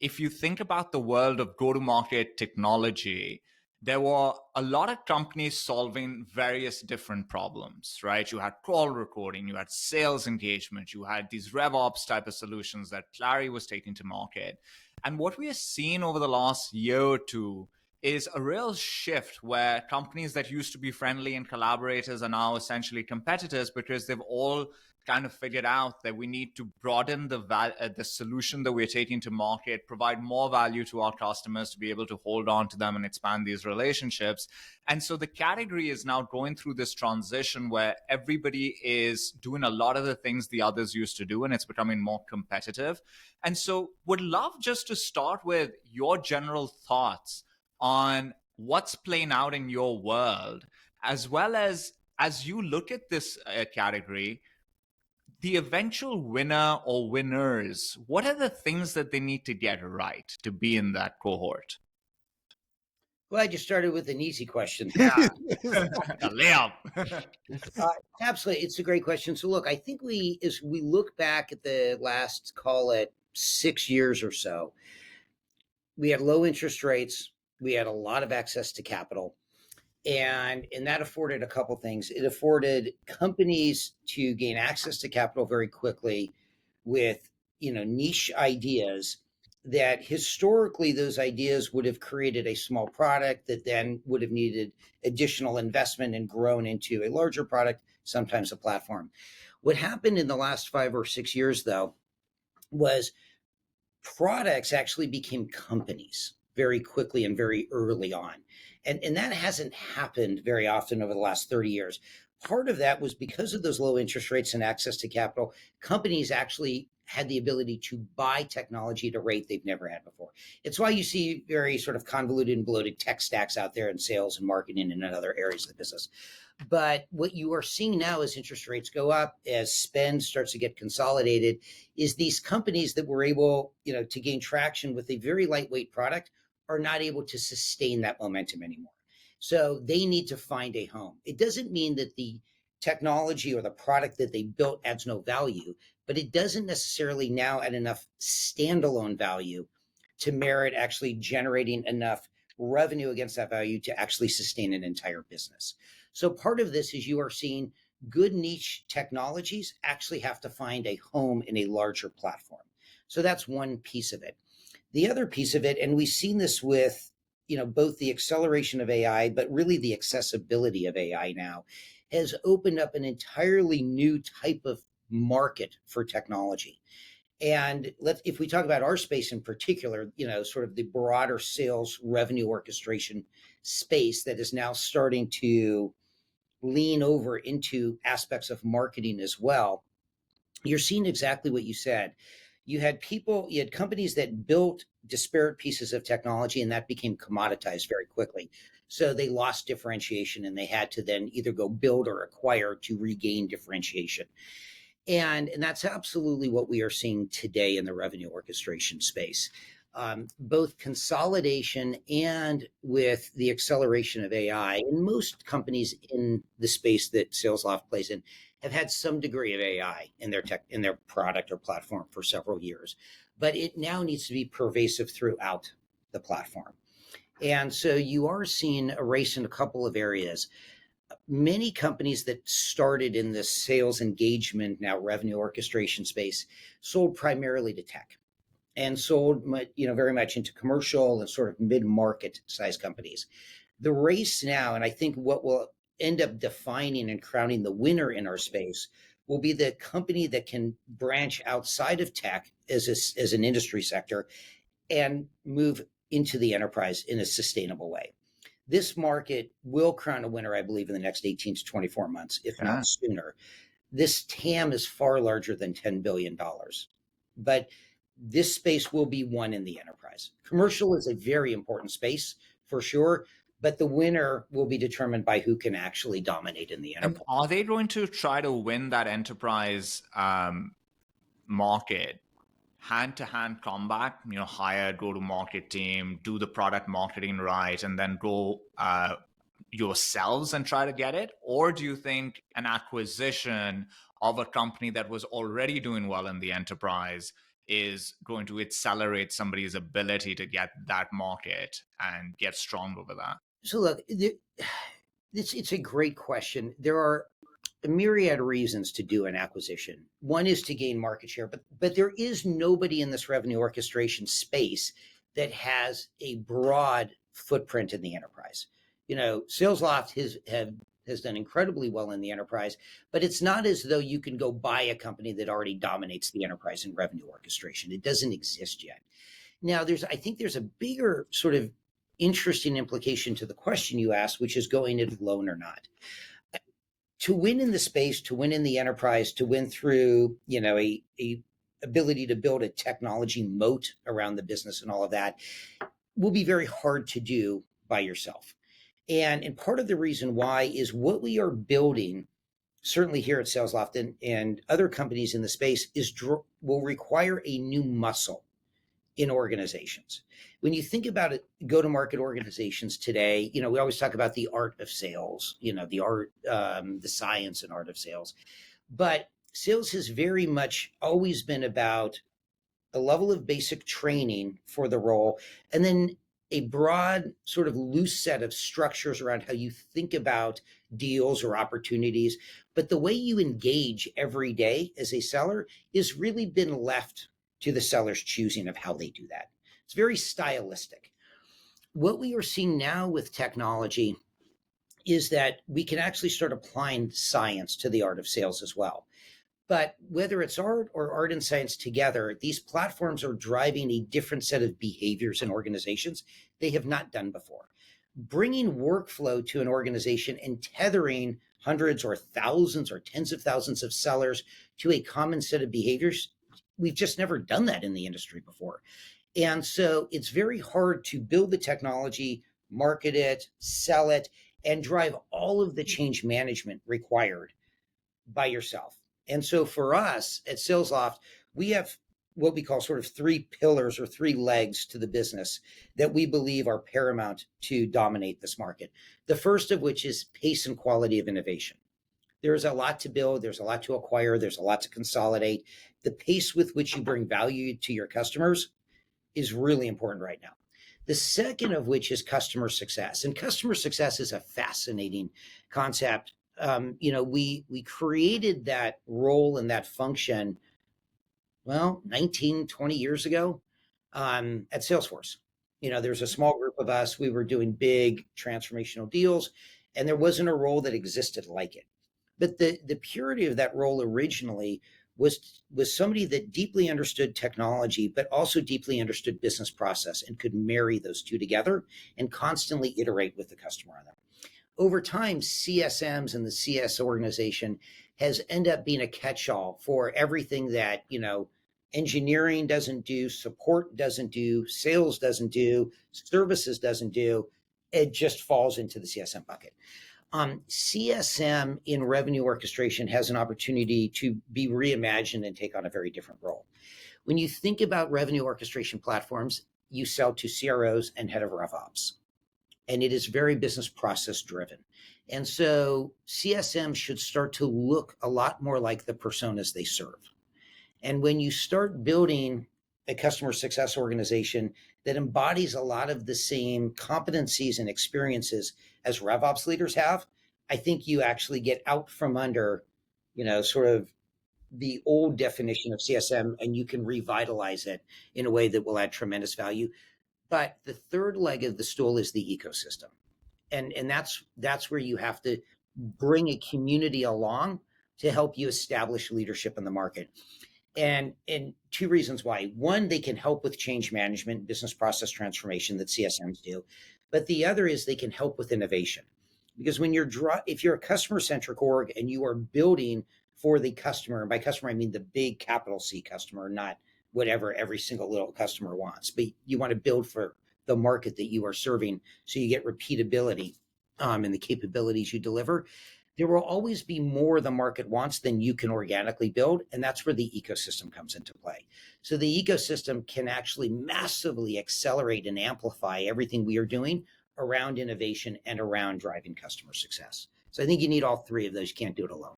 if you think about the world of go-to-market technology, there were a lot of companies solving various different problems, right? You had call recording, you had sales engagement, you had these RevOps type of solutions that Clary was taking to market. And what we have seen over the last year or two is a real shift where companies that used to be friendly and collaborators are now essentially competitors because they've all kind of figured out that we need to broaden the solution that we're taking to market, provide more value to our customers to be able to hold on to them and expand these relationships. And so the category is now going through this transition where everybody is doing a lot of the things the others used to do, and it's becoming more competitive. And so would love just to start with your general thoughts on what's playing out in your world, as well as you look at this category, the eventual winner or winners, what are the things that they need to get right to be in that cohort? Glad you started with an easy question. Yeah. A layup. Absolutely. It's a great question. So look, I think as we look back at the last, call it 6 years or so, we had low interest rates. We had a lot of access to capital. And that afforded a couple things. It afforded companies to gain access to capital very quickly with, niche ideas that historically those ideas would have created a small product that then would have needed additional investment and grown into a larger product, sometimes a platform. What happened in the last 5 or 6 years, though, was products actually became companies very quickly and very early on. And that hasn't happened very often over the last 30 years. Part of that was because of those low interest rates and access to capital, companies actually had the ability to buy technology at a rate they've never had before. It's why you see very sort of convoluted and bloated tech stacks out there in sales and marketing and in other areas of the business. But what you are seeing now as interest rates go up, as spend starts to get consolidated, is these companies that were able, to gain traction with a very lightweight product are not able to sustain that momentum anymore. So they need to find a home. It doesn't mean that the technology or the product that they built adds no value, but it doesn't necessarily now add enough standalone value to merit actually generating enough revenue against that value to actually sustain an entire business. So part of this is you are seeing good niche technologies actually have to find a home in a larger platform. So that's one piece of it. The other piece of it, and we've seen this with, both the acceleration of AI, but really the accessibility of AI now, has opened up an entirely new type of market for technology. And if we talk about our space in particular, sort of the broader sales revenue orchestration space that is now starting to lean over into aspects of marketing as well, you're seeing exactly what you said. You had companies that built disparate pieces of technology, and that became commoditized very quickly. So they lost differentiation, and they had to then either go build or acquire to regain differentiation. And that's absolutely what we are seeing today in the revenue orchestration space. Both consolidation and with the acceleration of AI, and most companies in the space that Salesloft plays in have had some degree of AI in their product or platform for several years, but it now needs to be pervasive throughout the platform. And so you are seeing a race in a couple of areas. Many companies that started in the sales engagement, now revenue orchestration space, sold primarily to tech and sold, very much into commercial and sort of mid-market size companies. The race now, and I think what will end up defining and crowning the winner in our space, will be the company that can branch outside of tech as an industry sector and move into the enterprise in a sustainable way. This market will crown a winner, I believe, in the next 18 to 24 months, if not sooner. This TAM is far larger than $10 billion, but this space will be won in the enterprise. Commercial is a very important space for sure, but the winner will be determined by who can actually dominate in the enterprise. And are they going to try to win that enterprise market hand-to-hand combat, hire a go-to-market team, do the product marketing right, and then go yourselves and try to get it? Or do you think an acquisition of a company that was already doing well in the enterprise is going to accelerate somebody's ability to get that market and get strong over that? So look, it's a great question. There are a myriad of reasons to do an acquisition. One is to gain market share, but there is nobody in this revenue orchestration space that has a broad footprint in the enterprise. Salesloft has done incredibly well in the enterprise, but it's not as though you can go buy a company that already dominates the enterprise in revenue orchestration. It doesn't exist yet. Now, I think there's a bigger sort of interesting implication to the question you asked, which is going it alone or not. To win in the space, to win in the enterprise, to win through, a ability to build a technology moat around the business and all of that will be very hard to do by yourself. And part of the reason why is what we are building, certainly here at Salesloft and other companies in the space, will require a new muscle in organizations. When you think about it, go-to-market organizations today, we always talk about the art of sales, the art, the science and art of sales. But sales has very much always been about a level of basic training for the role, and then a broad sort of loose set of structures around how you think about deals or opportunities. But the way you engage every day as a seller is really been left to the seller's choosing of how they do that. It's very stylistic. What we are seeing now with technology is that we can actually start applying science to the art of sales as well. But whether it's art or art and science together, these platforms are driving a different set of behaviors in organizations they have not done before. Bringing workflow to an organization and tethering hundreds or thousands or tens of thousands of sellers to a common set of behaviors, we've just never done that in the industry before. And so it's very hard to build the technology, market it, sell it, and drive all of the change management required by yourself. And so for us at Salesloft, we have what we call sort of three pillars or three legs to the business that we believe are paramount to dominate this market. The first of which is pace and quality of innovation. There's a lot to build, there's a lot to acquire, there's a lot to consolidate. The pace with which you bring value to your customers is really important right now. The second of which is customer success. And customer success is a fascinating concept. We created that role and that function, 19, 20 years ago at Salesforce. There's a small group of us. We were doing big transformational deals, and there wasn't a role that existed like it. But the purity of that role originally was somebody that deeply understood technology, but also deeply understood business process and could marry those two together and constantly iterate with the customer on them. Over time, CSMs and the CS organization has ended up being a catch-all for everything that, engineering doesn't do, support doesn't do, sales doesn't do, services doesn't do. It just falls into the CSM bucket. CSM in revenue orchestration has an opportunity to be reimagined and take on a very different role. When you think about revenue orchestration platforms, you sell to CROs and head of RevOps, and it is very business process driven. And so CSM should start to look a lot more like the personas they serve. And when you start building a customer success organization that embodies a lot of the same competencies and experiences as RevOps leaders have, I think you actually get out from under, sort of the old definition of CSM, and you can revitalize it in a way that will add tremendous value. But the third leg of the stool is the ecosystem. And that's where you have to bring a community along to help you establish leadership in the market. And two reasons why. One, they can help with change management, business process transformation that CSMs do. But the other is they can help with innovation. Because if you're a customer-centric org and you are building for the customer, and by customer, I mean the big capital C customer, not whatever every single little customer wants, but you want to build for the market that you are serving so you get repeatability in the capabilities you deliver. There will always be more the market wants than you can organically build, and that's where the ecosystem comes into play. So the ecosystem can actually massively accelerate and amplify everything we are doing around innovation and around driving customer success. So I think you need all three of those. You can't do it alone.